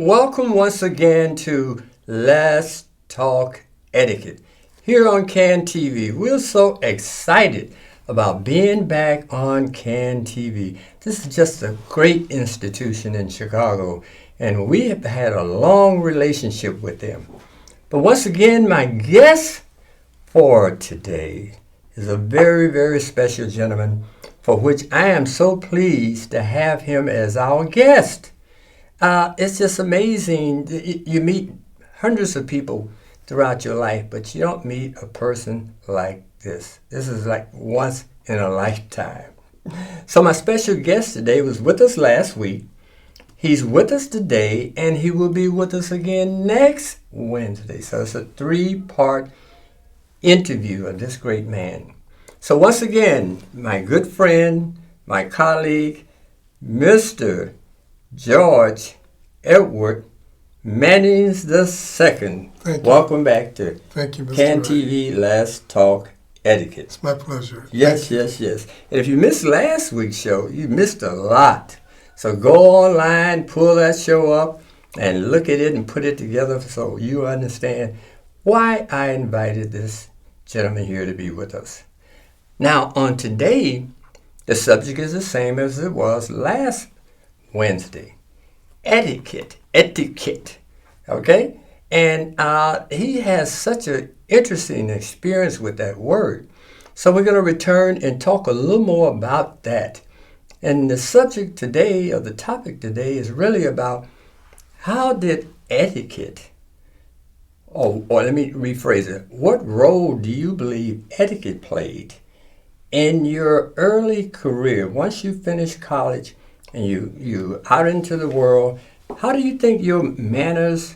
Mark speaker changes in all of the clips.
Speaker 1: Welcome once again to Let's Talk Etiquette here on CAN TV. We're so excited about being back on CAN TV. This is just a great institution in Chicago, and we have had a long relationship with them. But once again, my guest for today is a very, very special gentleman for which I am so pleased to have him as our guest. It's just amazing. You meet hundreds of people throughout your life, but you don't meet a person like this. This is like once in a lifetime. So my special guest today was with us last week. He's with us today, and he will be with us again next Wednesday. So it's a 3-part interview of this great man. So once again, my good friend, my colleague, Mr. George Edward Mannings II.
Speaker 2: Thank you.
Speaker 1: Welcome back to
Speaker 2: Thank you, Mr.
Speaker 1: CAN
Speaker 2: Wright.
Speaker 1: TV Let's Talk Etiquette.
Speaker 2: It's my pleasure.
Speaker 1: Yes. And if you missed last week's show, you missed a lot. So go online, pull that show up, and look at it and put it together so you understand why I invited this gentleman here to be with us. Now, on today, the subject is the same as it was last Wednesday. Etiquette, okay? And he has such an interesting experience with that word. So we're going to return and talk a little more about that. And the subject today, or the topic today, is really about how did etiquette, or let me rephrase it, what role do you believe etiquette played in your early career? Once you finished college and you out into the world, how do you think your manners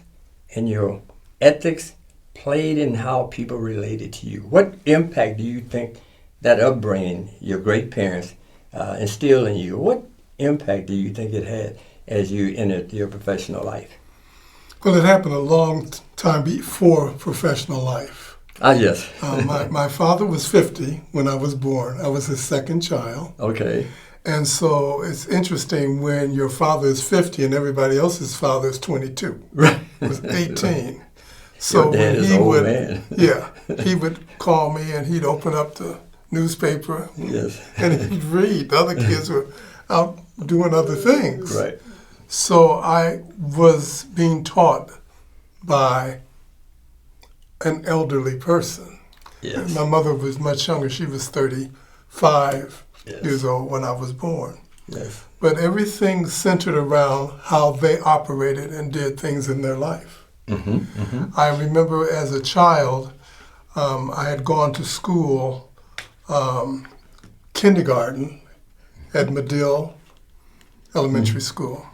Speaker 1: and your ethics played in how people related to you? What impact do you think that upbringing, your great parents, instilled in you? What impact do you think it had as you entered your professional life?
Speaker 2: Well, it happened a long time before professional life.
Speaker 1: Yes.
Speaker 2: My father was 50 when I was born. I was his second child.
Speaker 1: Okay.
Speaker 2: And so it's interesting when your father is 50 and everybody else's father is 22.
Speaker 1: Right.
Speaker 2: Was 18. So
Speaker 1: your dad
Speaker 2: when
Speaker 1: is
Speaker 2: he
Speaker 1: an old
Speaker 2: would,
Speaker 1: man.
Speaker 2: he would call me and he'd open up the newspaper.
Speaker 1: Yes.
Speaker 2: And he'd read. The other kids were out doing other things.
Speaker 1: Right.
Speaker 2: So I was being taught by an elderly person.
Speaker 1: Yes.
Speaker 2: My mother was much younger. She was 35
Speaker 1: Yes.
Speaker 2: years old when I was born.
Speaker 1: Yes.
Speaker 2: But everything centered around how they operated and did things in their life.
Speaker 1: Mm-hmm. Mm-hmm.
Speaker 2: I remember as a child, I had gone to school, kindergarten at Medill Elementary School.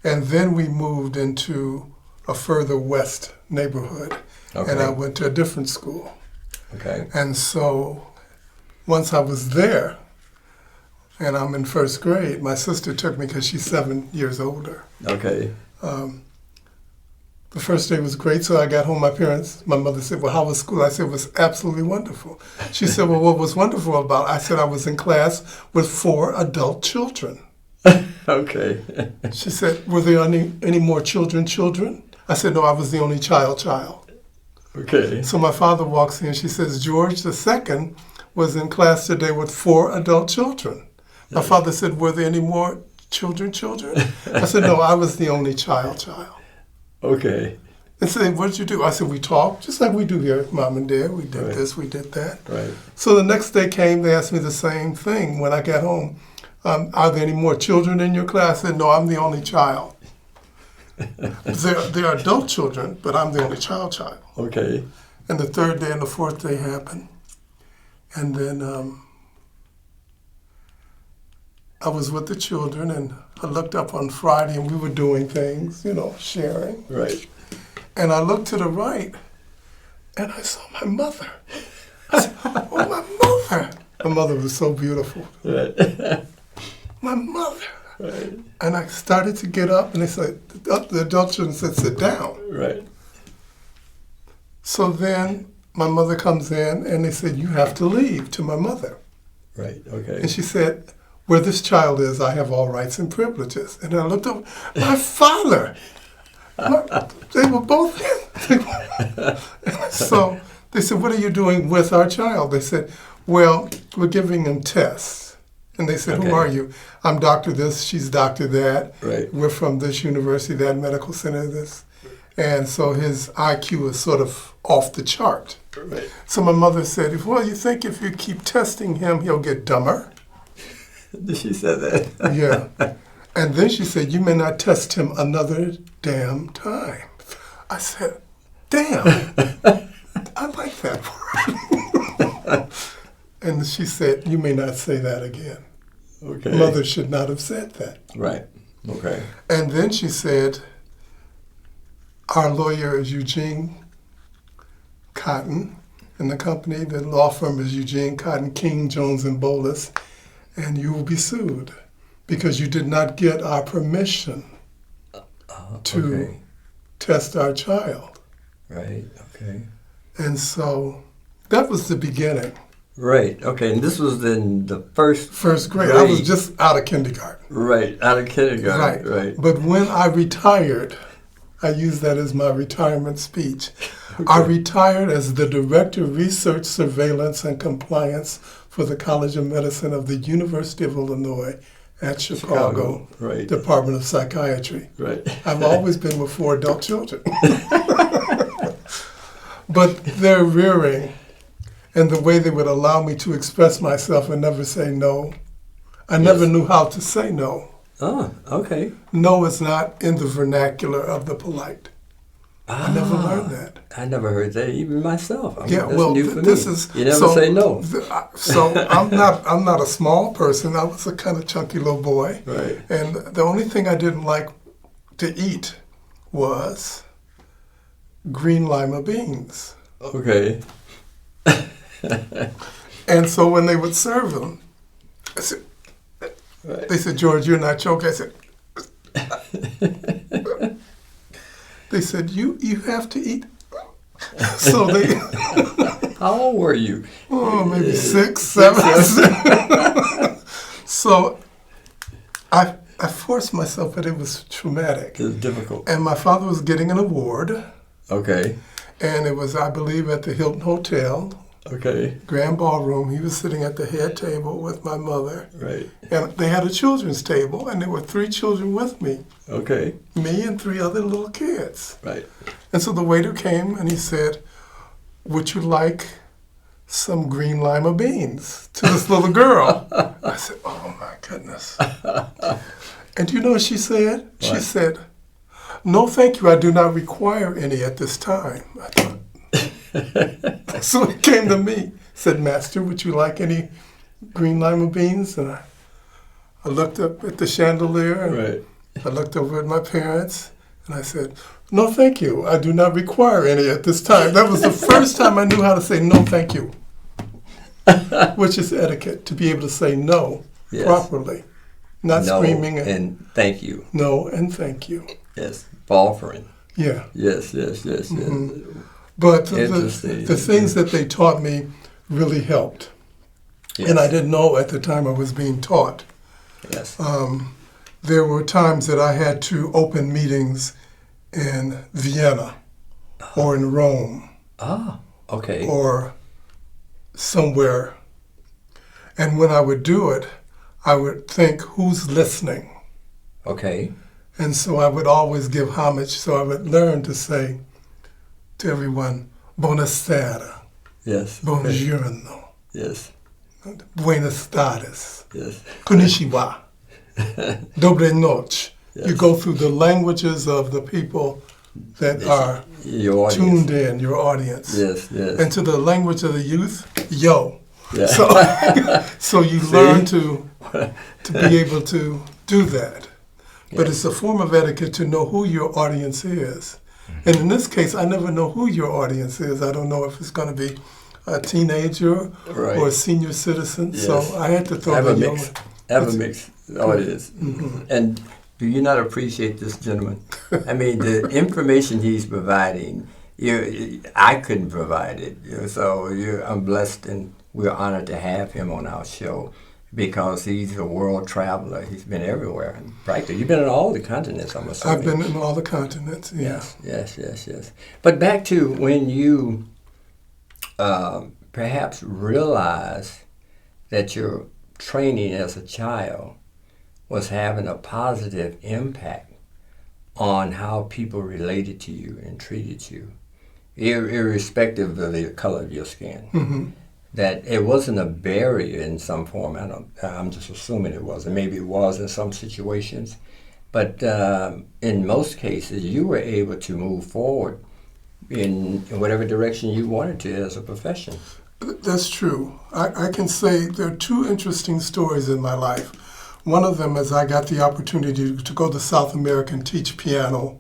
Speaker 2: And then we moved into a further west neighborhood.
Speaker 1: Okay.
Speaker 2: And I went to a different school.
Speaker 1: Okay.
Speaker 2: And so once I was there, and I'm in first grade, my sister took me because she's 7 years older.
Speaker 1: Okay.
Speaker 2: The first day was great, so I got home. My mother said, well, how was school? I said, it was absolutely wonderful. She said, well, what was wonderful about it? I said, I was in class with 4 adult children.
Speaker 1: Okay.
Speaker 2: She said, were there any more children? I said, no, I was the only child.
Speaker 1: Okay.
Speaker 2: So my father walks in, she says, George II was in class today with 4 adult children. My father said, were there any more children? I said, no, I was the only child.
Speaker 1: Okay.
Speaker 2: And said, what did you do? I said, we talked, just like we do here, Mom and Dad. We did
Speaker 1: Right.
Speaker 2: this, we did that.
Speaker 1: Right.
Speaker 2: So the next day came, they asked me the same thing when I got home. Are there any more children in your class? I said, no, I'm the only child. There are adult children, but I'm the only child.
Speaker 1: Okay.
Speaker 2: And the third day and the fourth day happened. And then I was with the children, and I looked up on Friday, and we were doing things, sharing.
Speaker 1: Right.
Speaker 2: And I looked to the right, and I saw my mother. I said, oh, my mother. My mother was so beautiful.
Speaker 1: Right.
Speaker 2: My mother.
Speaker 1: Right.
Speaker 2: And I started to get up, and they said, the adult children said, sit down.
Speaker 1: Right.
Speaker 2: So then my mother comes in, and they said, you have to leave, to my mother.
Speaker 1: Right. Okay.
Speaker 2: And she said, where this child is, I have all rights and privileges. And I looked up, my father. They were both. So they said, what are you doing with our child? They said, well, we're giving him tests. And they said,
Speaker 1: Okay.
Speaker 2: who are you? I'm doctor this, she's doctor that.
Speaker 1: Right.
Speaker 2: We're from this university, that medical center, this. And so his IQ is sort of off the chart.
Speaker 1: Right.
Speaker 2: So my mother said, well, you think if you keep testing him, he'll get dumber?
Speaker 1: She said that.
Speaker 2: Yeah. And then she said, you may not test him another damn time. I said, damn. I like that word. And she said, you may not say that again.
Speaker 1: Okay.
Speaker 2: Mother should not have said that.
Speaker 1: Right. Okay.
Speaker 2: And then she said, our lawyer is Eugene Cotton, and the company, the law firm is Eugene Cotton, King, Jones, and Bolus, and you will be sued because you did not get our permission to
Speaker 1: Okay.
Speaker 2: test our child.
Speaker 1: Right. Okay.
Speaker 2: And so that was the beginning.
Speaker 1: Right. Okay. And this was in the first.
Speaker 2: First grade. I was just out of kindergarten.
Speaker 1: Right. Out of kindergarten. Right.
Speaker 2: But when I retired, I use that as my retirement speech. I retired as the Director of Research, Surveillance, and Compliance for the College of Medicine of the University of Illinois at Chicago.
Speaker 1: Right.
Speaker 2: Department of Psychiatry.
Speaker 1: Right.
Speaker 2: I've always been with 4 adult children. But their rearing and the way they would allow me to express myself and never say no, I never knew how to say no.
Speaker 1: Oh, okay.
Speaker 2: No is not in the vernacular of the polite. I never learned that.
Speaker 1: I never heard that even myself. I mean,
Speaker 2: Yeah,
Speaker 1: that's
Speaker 2: well,
Speaker 1: new for
Speaker 2: this
Speaker 1: me.
Speaker 2: is
Speaker 1: You never say no.
Speaker 2: So I'm not a small person. I was a kind of chunky little boy,
Speaker 1: Right.
Speaker 2: and the only thing I didn't like to eat was green lima beans.
Speaker 1: Okay.
Speaker 2: And so when they would serve them, I said,
Speaker 1: Right.
Speaker 2: they said, George, you're not choking. I said, they said, you have to eat. So they,
Speaker 1: How old were you?
Speaker 2: maybe 6, 7. So I forced myself, but it was traumatic.
Speaker 1: It was difficult.
Speaker 2: And my father was getting an award,
Speaker 1: Okay.
Speaker 2: and it was, I believe, at the Hilton Hotel,
Speaker 1: Okay.
Speaker 2: Grand Ballroom. He was sitting at the head table with my mother,
Speaker 1: Right.
Speaker 2: and they had a children's table, and there were 3 children with me,
Speaker 1: Okay.
Speaker 2: me and 3 other little kids.
Speaker 1: Right.
Speaker 2: And so the waiter came and he said, would you like some green lima beans to this little girl? I said, oh my goodness. And do you know what she said? She
Speaker 1: What?
Speaker 2: said, no, thank you, I do not require any at this time. I thought, so he came to me, said, Master, would you like any green lima beans? And I looked up at the chandelier, and
Speaker 1: Right.
Speaker 2: I looked over at my parents, and I said, no, thank you. I do not require any at this time. That was the first time I knew how to say no, thank you, which is etiquette, to be able to say no
Speaker 1: Yes.
Speaker 2: properly, not
Speaker 1: No,
Speaker 2: screaming
Speaker 1: and thank you.
Speaker 2: no and thank you.
Speaker 1: Yes. Offering.
Speaker 2: Yeah.
Speaker 1: Yes. Yes. Yes. Yes.
Speaker 2: But
Speaker 1: Interesting.
Speaker 2: the things that they taught me really helped.
Speaker 1: Yes.
Speaker 2: And I didn't know at the time I was being taught.
Speaker 1: Yes.
Speaker 2: There were times that I had to open meetings in Vienna or in Rome
Speaker 1: Ah. Okay.
Speaker 2: or somewhere. And when I would do it, I would think, who's listening?
Speaker 1: Okay.
Speaker 2: And so I would always give homage. So I would learn to say to everyone, buonasera,
Speaker 1: Yes. Okay.
Speaker 2: buongiorno,
Speaker 1: Yes.
Speaker 2: buenas tardes,
Speaker 1: Yes.
Speaker 2: konnichiwa, dobre noche.
Speaker 1: Yes.
Speaker 2: You go through the languages of the people that are
Speaker 1: Your audience.
Speaker 2: tuned in, your audience.
Speaker 1: Yes. Yes.
Speaker 2: And to the language of the youth, yo.
Speaker 1: Yeah.
Speaker 2: So, so you
Speaker 1: See?
Speaker 2: learn to be able to do that. But it's a form of etiquette to know who your audience is. And in this case, I never know who your audience is. I don't know if it's going to be a teenager
Speaker 1: Right.
Speaker 2: or a senior citizen.
Speaker 1: Yes.
Speaker 2: So I had to throw
Speaker 1: Have a
Speaker 2: the
Speaker 1: mix. Have a mixed audience. And do you not appreciate this gentleman? I mean, the information he's providing, I couldn't provide it. So I'm blessed, and we're honored to have him on our show because he's a world traveler. He's been everywhere. Practically, you've been on all the continents, I'm assuming.
Speaker 2: I've been in all the continents, yeah.
Speaker 1: Yes. But back to when you perhaps realized that your training as a child was having a positive impact on how people related to you and treated you, irrespective of the color of your skin.
Speaker 2: Mm-hmm.
Speaker 1: That it wasn't a barrier in some form. I'm just assuming it was, and maybe it was in some situations, but in most cases, you were able to move forward in whatever direction you wanted to as a profession.
Speaker 2: That's true. I can say there are two interesting stories in my life. One of them is I got the opportunity to go to South America and teach piano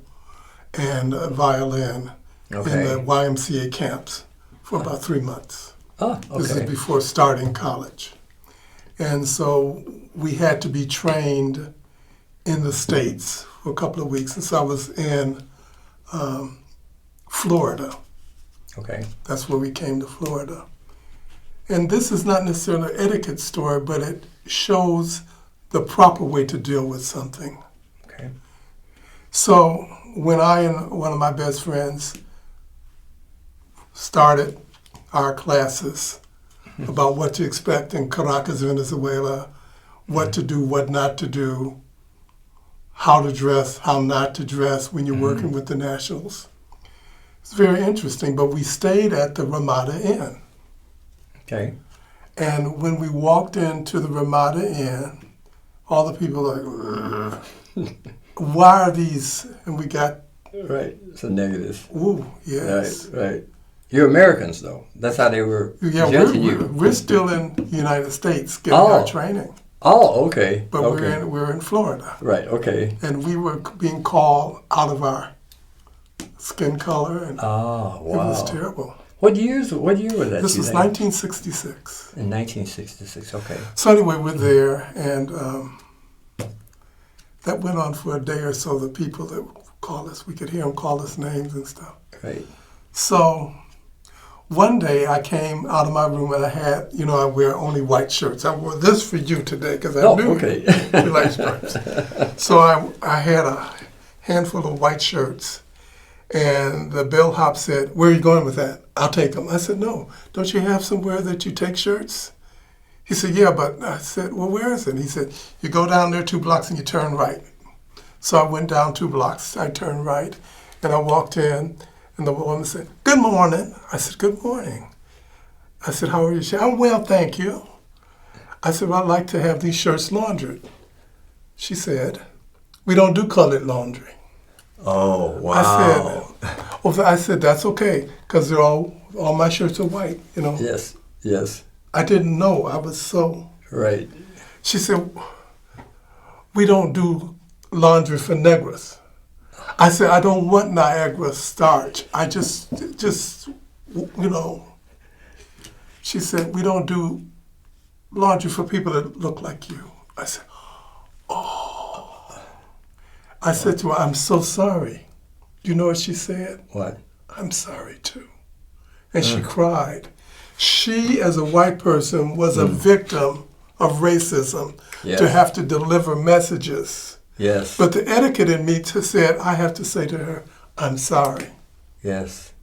Speaker 2: and violin in the YMCA camps for about 3 months.
Speaker 1: Oh, okay.
Speaker 2: This is before starting college. And so we had to be trained in the States for a couple of weeks. And so I was in Florida.
Speaker 1: Okay.
Speaker 2: That's where we came to Florida. And this is not necessarily an etiquette story, but it shows the proper way to deal with something.
Speaker 1: Okay.
Speaker 2: So when I and one of my best friends started our classes about what to expect in Caracas, Venezuela, what to do, what not to do, how to dress, how not to dress when you're working with the nationals. It's very interesting, but we stayed at the Ramada Inn.
Speaker 1: Okay.
Speaker 2: And when we walked into the Ramada Inn, all the people were like, why are these? And we got...
Speaker 1: Right, so negative.
Speaker 2: Ooh, yes.
Speaker 1: Right. You're Americans, though. That's how they were judging you.
Speaker 2: We're still in the United States getting our training.
Speaker 1: Oh, okay.
Speaker 2: But
Speaker 1: okay.
Speaker 2: we're in Florida.
Speaker 1: Right, okay.
Speaker 2: And we were being called out of our skin color, and
Speaker 1: wow.
Speaker 2: It was terrible.
Speaker 1: What year was that?
Speaker 2: This was 1966.
Speaker 1: In 1966, okay.
Speaker 2: So anyway, we're there, and that went on for a day or so. The people that call us, we could hear them call us names and stuff.
Speaker 1: Right.
Speaker 2: So one day I came out of my room and I had, I wear only white shirts. I wore this for you today because I knew you like stripes. So I had a handful of white shirts, and the bellhop said, "Where are you going with that?" "I'll take them." I said, "No, don't you have somewhere that you take shirts?" He said, "Yeah, but..." I said, "Well, where is it?" He said, "You go down there 2 blocks and you turn right." So I went down 2 blocks, I turned right, and I walked in, and the woman said, "Good morning." I said, "Good morning." I said, "How are you?" She said, "I'm well, thank you." I said, "Well, I'd like to have these shirts laundered." She said, "We don't do colored laundry."
Speaker 1: Oh, wow.
Speaker 2: I said, "That's okay, because they're all my shirts are white,
Speaker 1: Yes.
Speaker 2: I didn't know. I was so...
Speaker 1: Right.
Speaker 2: She said, "We don't do laundry for Negras." I said, "I don't want Niagara starch. I just, She said, "We don't do laundry for people that look like you." I said, "Oh." I said to her, "I'm so sorry." Do you know what she said?
Speaker 1: What?
Speaker 2: "I'm sorry too." And she cried. She, as a white person, was a victim of racism to have to deliver messages.
Speaker 1: Yes.
Speaker 2: But the etiquette in me said, I have to say to her, "I'm sorry."
Speaker 1: Yes.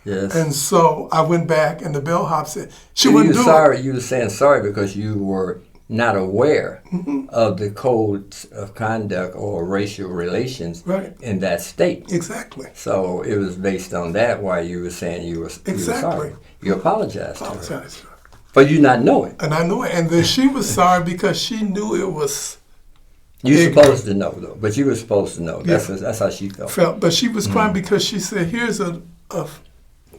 Speaker 2: And so I went back, and the bellhop said, "She wouldn't do it."
Speaker 1: You were saying sorry because you were not aware of the codes of conduct or racial relations in that state.
Speaker 2: Exactly.
Speaker 1: So it was based on that why you were saying you were sorry. You apologized to her. But you not know it.
Speaker 2: And I know it. And then she was sorry because she knew it was...
Speaker 1: You're supposed to know, though. But you were supposed to know. That's how she felt.
Speaker 2: But she was crying because she said, "Here's a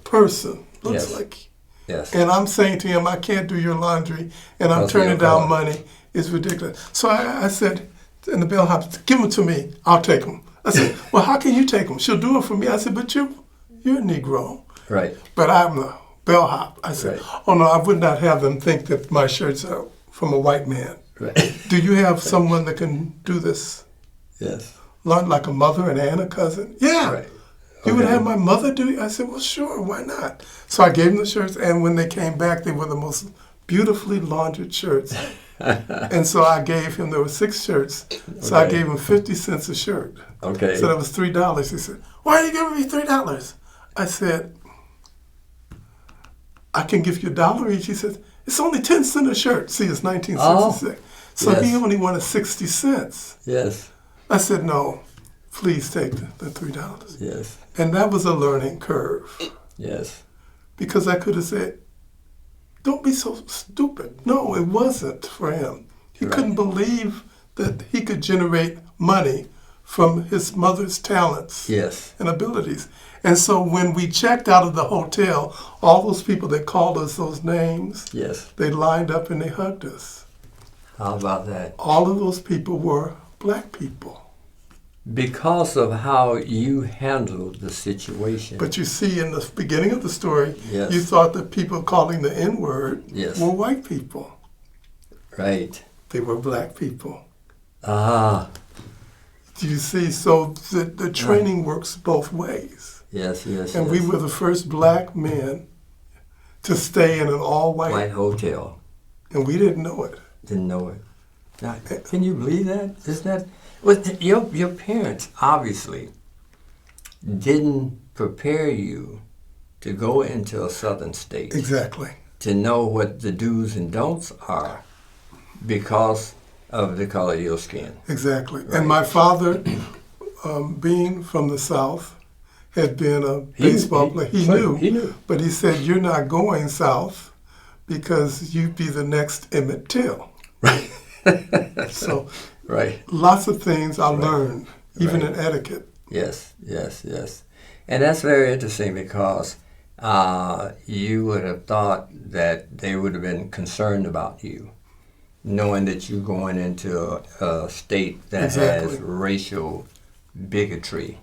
Speaker 2: person, looks like..."
Speaker 1: Yes.
Speaker 2: And I'm saying to him, "I can't do your laundry, and I'm turning down money. It's ridiculous." So I said, and the bellhop said, "Give them to me. I'll take them." I said, "Well, how can you take them? She'll do it for me." I said, "But you're a Negro."
Speaker 1: Right.
Speaker 2: "But I'm the bellhop." I said, "Oh, no, I would not have them think that my shirts are from a white man."
Speaker 1: Right.
Speaker 2: "Do you have someone that can do this?"
Speaker 1: Yes.
Speaker 2: "Like a mother, an aunt, a cousin?" "Yeah."
Speaker 1: Right.
Speaker 2: "You would have my mother do it?" I said, "Well, sure, why not?" So I gave them the shirts, and when they came back, they were the most beautifully laundered shirts And so I gave him, there were 6 shirts, so I gave him 50 cents a shirt.
Speaker 1: Okay.
Speaker 2: So that was $3. He said, "Why are you giving me $3?" I said, "I can give you $1 each." He said, "It's only 10 cents a shirt." See, it's 1966. So
Speaker 1: yes.
Speaker 2: he only wanted 60 cents.
Speaker 1: Yes.
Speaker 2: I said, "No, please take the $3.
Speaker 1: Yes.
Speaker 2: And that was a learning curve.
Speaker 1: Yes.
Speaker 2: Because I could have said, "Don't be so stupid." No, it wasn't for him. He couldn't believe that he could generate money from his mother's talents
Speaker 1: Yes.
Speaker 2: and abilities. And so when we checked out of the hotel, all those people that called us those names,
Speaker 1: Yes.
Speaker 2: they lined up and they hugged us.
Speaker 1: How about that?
Speaker 2: All of those people were black people.
Speaker 1: Because of how you handled the situation.
Speaker 2: But you see, in the beginning of the story,
Speaker 1: Yes.
Speaker 2: you thought that people calling the N-word
Speaker 1: Yes.
Speaker 2: were white people.
Speaker 1: Right.
Speaker 2: They were black people.
Speaker 1: Ah.
Speaker 2: Do you see? So the training works both ways.
Speaker 1: Yes, yes,
Speaker 2: And
Speaker 1: yes.
Speaker 2: we were the first black men to stay in an all-white,
Speaker 1: White hotel.
Speaker 2: and we didn't know it.
Speaker 1: Didn't know it. Now, can you believe that? Is that your parents obviously didn't prepare you to go into a southern state
Speaker 2: Exactly.
Speaker 1: to know what the do's and don'ts are because of the color of your skin.
Speaker 2: Exactly.
Speaker 1: Right.
Speaker 2: And my father, being from the South, had been a baseball player. He knew. But he said, "You're not going south because you'd be the next Emmett Till."
Speaker 1: Right.
Speaker 2: So
Speaker 1: Right.
Speaker 2: lots of things I learned, even
Speaker 1: Right.
Speaker 2: in etiquette.
Speaker 1: Yes, yes, yes. And that's very interesting because you would have thought that they would have been concerned about you, knowing that you're going into a state that
Speaker 2: Exactly.
Speaker 1: has racial bigotry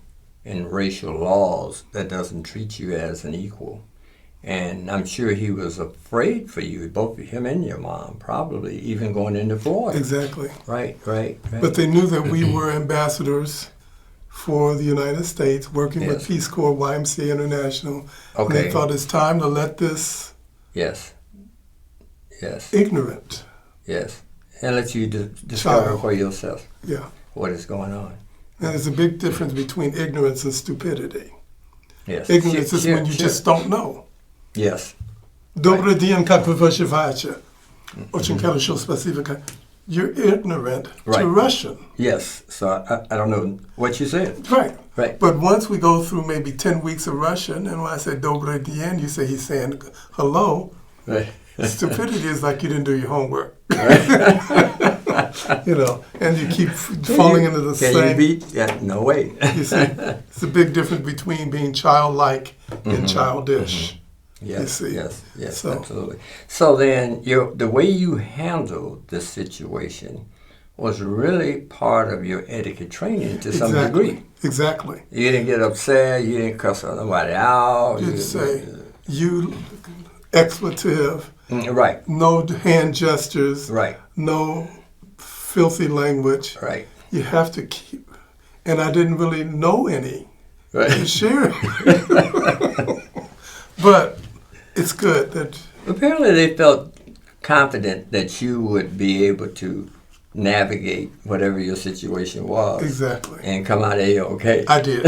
Speaker 1: and racial laws that doesn't treat you as an equal. And I'm sure he was afraid for you, both him and your mom, probably, even going into Florida.
Speaker 2: Exactly.
Speaker 1: Right.
Speaker 2: But they knew that we were ambassadors for the United States, working with
Speaker 1: Yes.
Speaker 2: Peace Corps, YMCA International. And
Speaker 1: Okay.
Speaker 2: they thought it's time to let this
Speaker 1: Yes. Yes.
Speaker 2: ignorant,
Speaker 1: Yes. And let you discover
Speaker 2: Child.
Speaker 1: for yourself
Speaker 2: yeah.
Speaker 1: what is going on.
Speaker 2: And there's a big difference between ignorance and stupidity.
Speaker 1: Yes.
Speaker 2: Ignorance is when you just don't know.
Speaker 1: Yes.
Speaker 2: Добрый день, как вы поживаете? Очень хорошо, спасибо. You're ignorant
Speaker 1: Right.
Speaker 2: to Russian.
Speaker 1: Yes. So I don't know what you said.
Speaker 2: Right.
Speaker 1: Right.
Speaker 2: But once we go through maybe 10 weeks of Russian, and when I say добрый день, you say he's saying hello.
Speaker 1: Right.
Speaker 2: Stupidity is like you didn't do your homework. And you keep falling into the
Speaker 1: Can
Speaker 2: same.
Speaker 1: you beat? Yeah. No way.
Speaker 2: You see, it's a big difference between being childlike and childish.
Speaker 1: Yes.
Speaker 2: You see.
Speaker 1: Yes.
Speaker 2: So-
Speaker 1: Absolutely. So then, the way you handled this situation was really part of your etiquette training to some degree.
Speaker 2: Exactly.
Speaker 1: You didn't get upset. You didn't cuss nobody out.
Speaker 2: You'd say, you expletive,
Speaker 1: Right.
Speaker 2: no hand gestures,
Speaker 1: Right.
Speaker 2: no filthy language.
Speaker 1: Right.
Speaker 2: You have to keep, and I didn't really know any to
Speaker 1: Right.
Speaker 2: share. But it's good that,
Speaker 1: Apparently, they felt confident that you would be able to navigate whatever your situation was
Speaker 2: exactly.
Speaker 1: and come out of here okay.
Speaker 2: I did.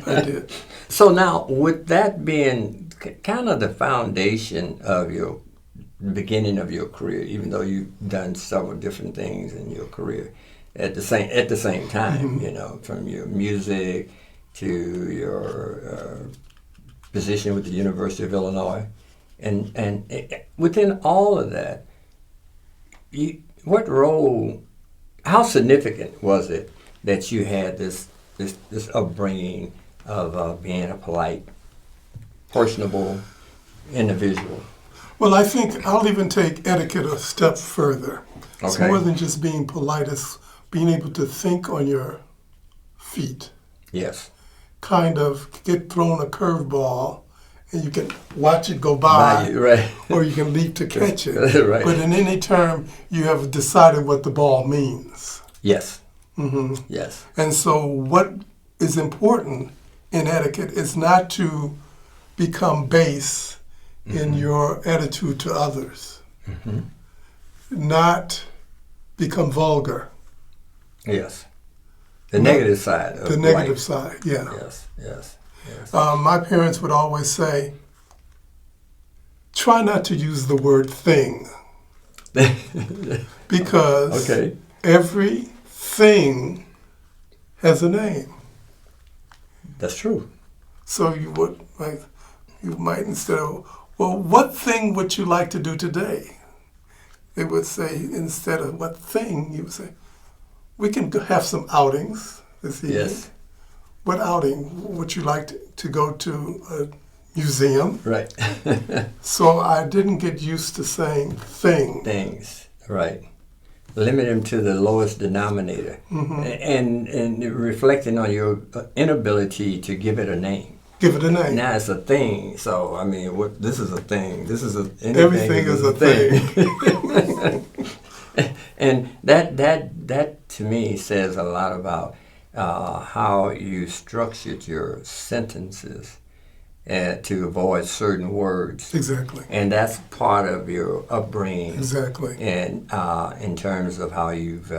Speaker 2: I did.
Speaker 1: So now, with that being kind of the foundation of your beginning of your career, even though you've done several different things in your career at the same time, from your music to your position with the University of Illinois, and within all of that, what role, how significant was it that you had this upbringing of being a polite, personable individual?
Speaker 2: Well, I think I'll even take etiquette a step further. It's
Speaker 1: Okay.
Speaker 2: more than just being polite. It's being able to think on your feet.
Speaker 1: Yes.
Speaker 2: Kind of get thrown a curveball and you can watch it go by,
Speaker 1: Right.
Speaker 2: or you can leap to catch it.
Speaker 1: Right.
Speaker 2: But in any term, you have decided what the ball means.
Speaker 1: Yes.
Speaker 2: hmm
Speaker 1: Yes.
Speaker 2: And so what is important in etiquette is not to become base in your attitude to others. Not become vulgar.
Speaker 1: Yes. The negative side of
Speaker 2: The negative
Speaker 1: life.
Speaker 2: side, yeah.
Speaker 1: Yes, yes, yes.
Speaker 2: My parents would always say, try not to use the word thing. Because
Speaker 1: Okay.
Speaker 2: every thing has a name.
Speaker 1: That's true.
Speaker 2: So you might instead of, well, what thing would you like to do today? They would say, instead of what thing, you would say, we can have some outings this evening.
Speaker 1: Yes.
Speaker 2: What outing would you like to go to a museum?
Speaker 1: Right.
Speaker 2: So I didn't get used to saying thing.
Speaker 1: Things. Right. Limit them to the lowest denominator.
Speaker 2: Mm-hmm.
Speaker 1: And reflecting on your inability to give it a name.
Speaker 2: Give it a name.
Speaker 1: Now it's a thing. So, I mean, this is a thing. This is
Speaker 2: Everything is a thing.
Speaker 1: And that to me says a lot about how you structured your sentences to avoid certain words.
Speaker 2: Exactly.
Speaker 1: And that's part of your upbringing.
Speaker 2: Exactly.
Speaker 1: And in terms of how you've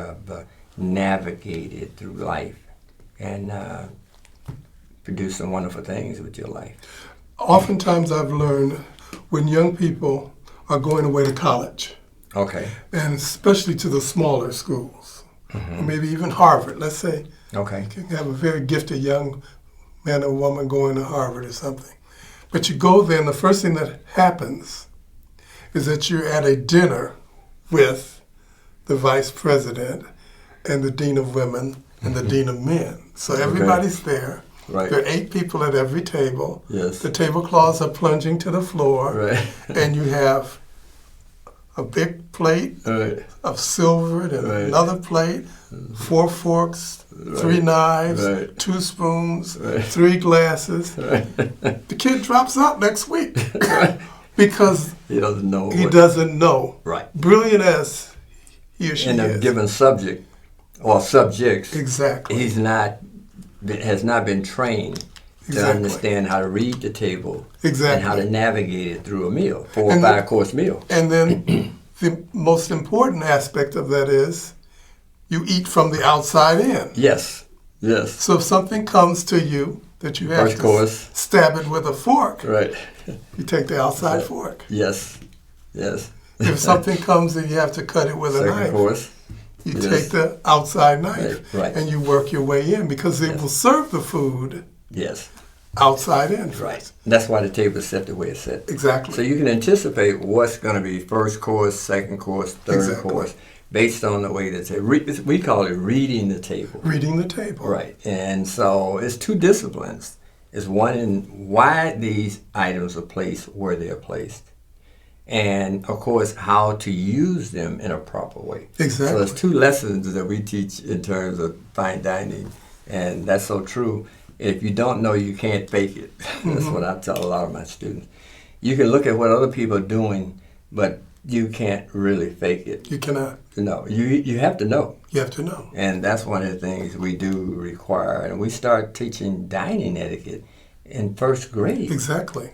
Speaker 1: navigated through life and produced some wonderful things with your life.
Speaker 2: Oftentimes I've learned when young people are going away to college,
Speaker 1: Okay.
Speaker 2: and especially to the smaller schools, or maybe even Harvard, let's say,
Speaker 1: Okay.
Speaker 2: you can have a very gifted young man or woman going to Harvard or something. But you go there, and the first thing that happens is that you're at a dinner with the vice president and the dean of women and the dean of men. So everybody's there.
Speaker 1: Right.
Speaker 2: There are 8 people at every table.
Speaker 1: Yes.
Speaker 2: The tablecloths are plunging to the floor.
Speaker 1: Right.
Speaker 2: And you have a big plate
Speaker 1: Right.
Speaker 2: of silver and
Speaker 1: Right.
Speaker 2: another plate, 4 forks, 3 knives,
Speaker 1: Right.
Speaker 2: 2 spoons,
Speaker 1: Right.
Speaker 2: 3 glasses. The kid drops out next week because
Speaker 1: He doesn't know.
Speaker 2: he doesn't know.
Speaker 1: Right.
Speaker 2: Brilliant as he or she
Speaker 1: In a
Speaker 2: is.
Speaker 1: given subject or subjects,
Speaker 2: Exactly.
Speaker 1: has not been trained to
Speaker 2: Exactly.
Speaker 1: understand how to read the table
Speaker 2: Exactly.
Speaker 1: and how to navigate it through a meal, 4 or
Speaker 2: And
Speaker 1: 5 course meal.
Speaker 2: And then the most important aspect of that is you eat from the outside in.
Speaker 1: Yes. Yes.
Speaker 2: So if something comes to you that you have
Speaker 1: First
Speaker 2: to
Speaker 1: course.
Speaker 2: stab it with a fork,
Speaker 1: Right.
Speaker 2: you take the outside fork.
Speaker 1: Yes. Yes.
Speaker 2: If something comes and you have to cut it with a
Speaker 1: Second
Speaker 2: knife,
Speaker 1: course.
Speaker 2: you
Speaker 1: Yes.
Speaker 2: take the outside knife
Speaker 1: Right.
Speaker 2: and you work your way in because they
Speaker 1: Yes.
Speaker 2: will serve the food
Speaker 1: Yes.
Speaker 2: outside in.
Speaker 1: Right. That's why the table is set the way it's set.
Speaker 2: Exactly.
Speaker 1: So you can anticipate what's going to be first course, second course, third
Speaker 2: Exactly.
Speaker 1: course, based on the way that we call it reading the table.
Speaker 2: Reading the table.
Speaker 1: Right. And so it's 2 disciplines. It's one in why these items are placed where they are placed. And of course, how to use them in a proper way.
Speaker 2: Exactly.
Speaker 1: So there's 2 lessons that we teach in terms of fine dining. And that's so true. If you don't know, you can't fake it. That's what I tell a lot of my students. You can look at what other people are doing, but you can't really fake it.
Speaker 2: You cannot.
Speaker 1: No, you have to know.
Speaker 2: You have to know.
Speaker 1: And that's one of the things we do require. And we start teaching dining etiquette in 1st grade.
Speaker 2: Exactly.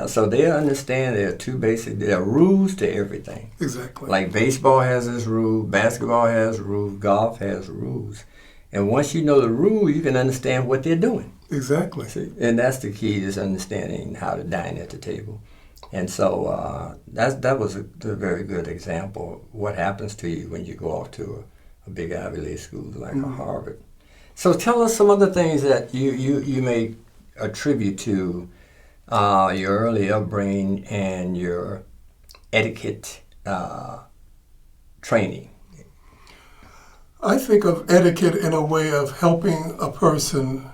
Speaker 1: So they understand there are rules to everything.
Speaker 2: Exactly.
Speaker 1: Like baseball has its rule, basketball has rules, golf has rules. And once you know the rule, you can understand what they're doing.
Speaker 2: Exactly.
Speaker 1: See? And that's the key, is understanding how to dine at the table. And so that was a very good example of what happens to you when you go off to a big Ivy League school like a Harvard. So tell us some other things that you may attribute to your early upbringing and your etiquette training.
Speaker 2: I think of etiquette in a way of helping a person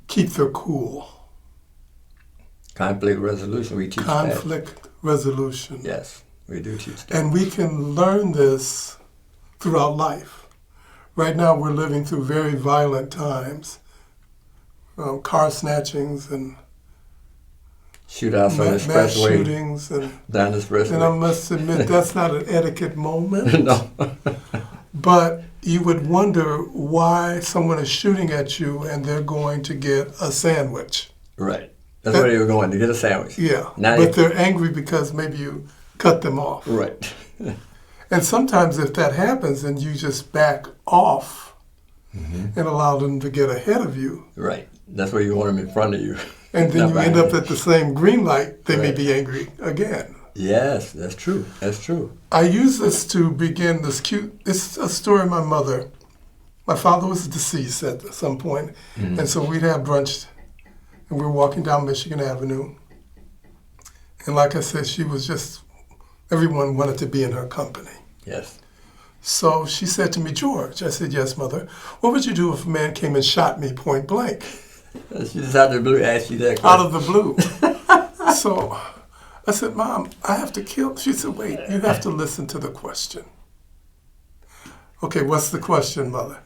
Speaker 2: keep their cool.
Speaker 1: Conflict resolution, we teach
Speaker 2: Conflict resolution.
Speaker 1: that. Yes, we do teach that.
Speaker 2: And we can learn this throughout life. Right now we're living through very violent times. Car snatchings and
Speaker 1: Shootouts on the
Speaker 2: mass
Speaker 1: expressway,
Speaker 2: shootings. And
Speaker 1: down the expressway.
Speaker 2: I must admit, that's not an etiquette moment.
Speaker 1: No.
Speaker 2: But you would wonder why someone is shooting at you and they're going to get a sandwich.
Speaker 1: Right. That's where they were going, to get a sandwich.
Speaker 2: Yeah.
Speaker 1: Now
Speaker 2: But they're angry because maybe you cut them off.
Speaker 1: Right.
Speaker 2: And sometimes if that happens and you just back off and allow them to get ahead of you,
Speaker 1: Right. That's where you want them in front of you.
Speaker 2: and then
Speaker 1: Not
Speaker 2: you end
Speaker 1: behind
Speaker 2: up
Speaker 1: you.
Speaker 2: at the same green light, they may
Speaker 1: Right.
Speaker 2: be angry again.
Speaker 1: Yes, that's true. That's true.
Speaker 2: I use this to begin this it's a story of my mother. My father was deceased at some point, and so we'd have brunch, and we were walking down Michigan Avenue. And like I said, she was just, everyone wanted to be in her company.
Speaker 1: Yes.
Speaker 2: So she said to me, George, I said, yes, mother, what would you do if a man came and shot me point blank?
Speaker 1: She just out of the blue asked you that question.
Speaker 2: Out of the blue. So I said, Mom, I have to kill. She said, wait, you have to listen to the question. Okay, what's the question, Mother?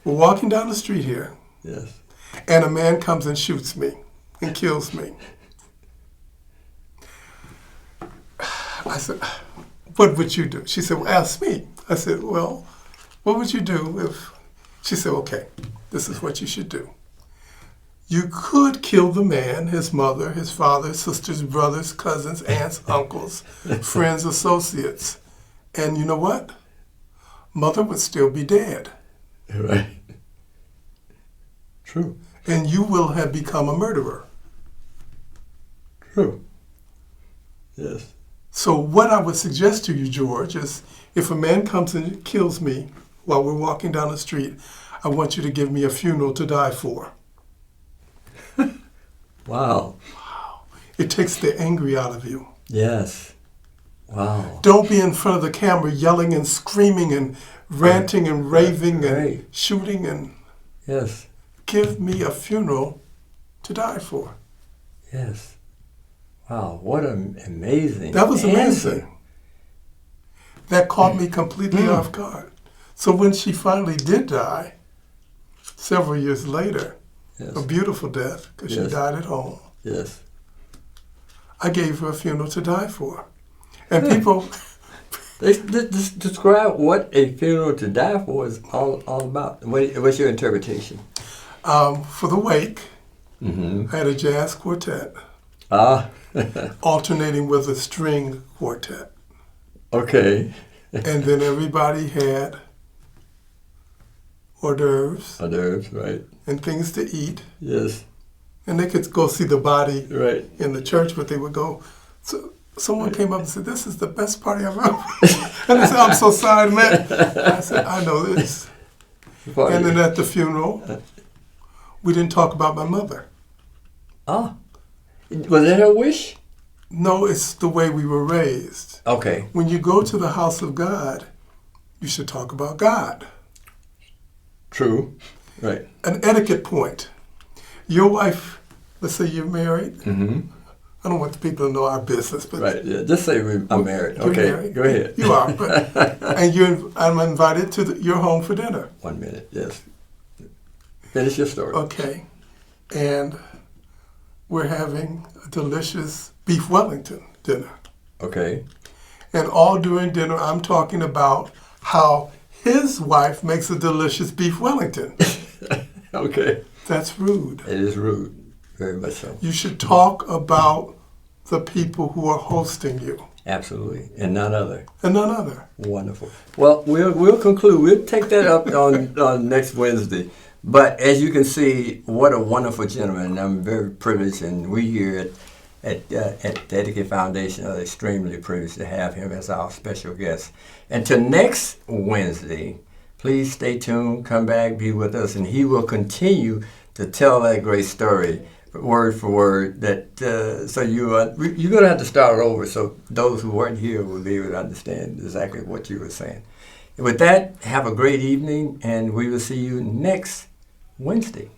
Speaker 2: We're walking down the street here,
Speaker 1: Yes.
Speaker 2: and a man comes and shoots me and kills me. I said, what would you do? She said, well, ask me. I said, well, what would you do if... She said, okay, this is what you should do. You could kill the man, his mother, his father, sisters, brothers, cousins, aunts, uncles, friends, associates. And you know what? Mother would still be dead.
Speaker 1: Right. True.
Speaker 2: And you will have become a murderer.
Speaker 1: True. Yes.
Speaker 2: So what I would suggest to you, George, is if a man comes and kills me while we're walking down the street, I want you to give me a funeral to die for.
Speaker 1: Wow.
Speaker 2: It takes the angry out of you.
Speaker 1: Yes. Wow.
Speaker 2: Don't be in front of the camera yelling and screaming and ranting and raving and
Speaker 1: Right.
Speaker 2: shooting, and
Speaker 1: Yes.
Speaker 2: give me a funeral to die for.
Speaker 1: Yes. Wow. What an amazing
Speaker 2: That was
Speaker 1: answer.
Speaker 2: amazing. That caught me completely off guard. So when she finally did die, several years later,
Speaker 1: Yes.
Speaker 2: a beautiful death, because she
Speaker 1: Yes.
Speaker 2: died at home,
Speaker 1: Yes.
Speaker 2: I gave her a funeral to die for. And people,
Speaker 1: Describe what a funeral to die for is all about. What's your interpretation?
Speaker 2: for the wake,
Speaker 1: Mm-hmm.
Speaker 2: I had a jazz quartet
Speaker 1: Ah.
Speaker 2: alternating with a string quartet.
Speaker 1: Okay.
Speaker 2: And then everybody had hors d'oeuvres
Speaker 1: Hors d'oeuvres, right?
Speaker 2: and things to eat.
Speaker 1: Yes.
Speaker 2: And they could go see the body
Speaker 1: Right.
Speaker 2: in the church, but they would go. So someone came up and said, "This is the best party I've ever." And I said, "I'm so sorry, man." I said, "I know this." And then at the funeral, we didn't talk about my mother.
Speaker 1: Ah. Was that her wish?
Speaker 2: No, it's the way we were raised.
Speaker 1: Okay.
Speaker 2: When you go to the house of God, you should talk about God.
Speaker 1: True. Right.
Speaker 2: An etiquette point. Your wife, let's say you're married.
Speaker 1: Mm-hmm.
Speaker 2: I don't want the people to know our business, but
Speaker 1: Right. Yeah. Just say I'm married.
Speaker 2: You're
Speaker 1: Okay.
Speaker 2: married.
Speaker 1: Go ahead.
Speaker 2: You are, but, and I'm invited to your home for dinner.
Speaker 1: 1 minute. Yes. Finish your story.
Speaker 2: Okay, and we're having a delicious beef Wellington dinner.
Speaker 1: Okay.
Speaker 2: And all during dinner, I'm talking about how his wife makes a delicious beef Wellington.
Speaker 1: Okay.
Speaker 2: That's rude.
Speaker 1: It is rude. Very much so.
Speaker 2: You should talk about the people who are hosting you,
Speaker 1: Absolutely. And none other.
Speaker 2: and none other.
Speaker 1: Wonderful. Well, we'll conclude. We'll take that up on next Wednesday. But as you can see, what a wonderful gentleman. I'm very privileged, and we here at the Etiquette Foundation are extremely privileged to have him as our special guest. Until next Wednesday, please stay tuned, come back, be with us, and he will continue to tell that great story word for word. So you're going to have to start over so those who weren't here will be able to understand exactly what you were saying. And with that, have a great evening, and we will see you next Wednesday.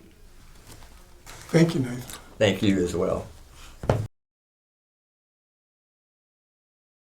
Speaker 2: Thank you, Nathan.
Speaker 1: Thank you as well.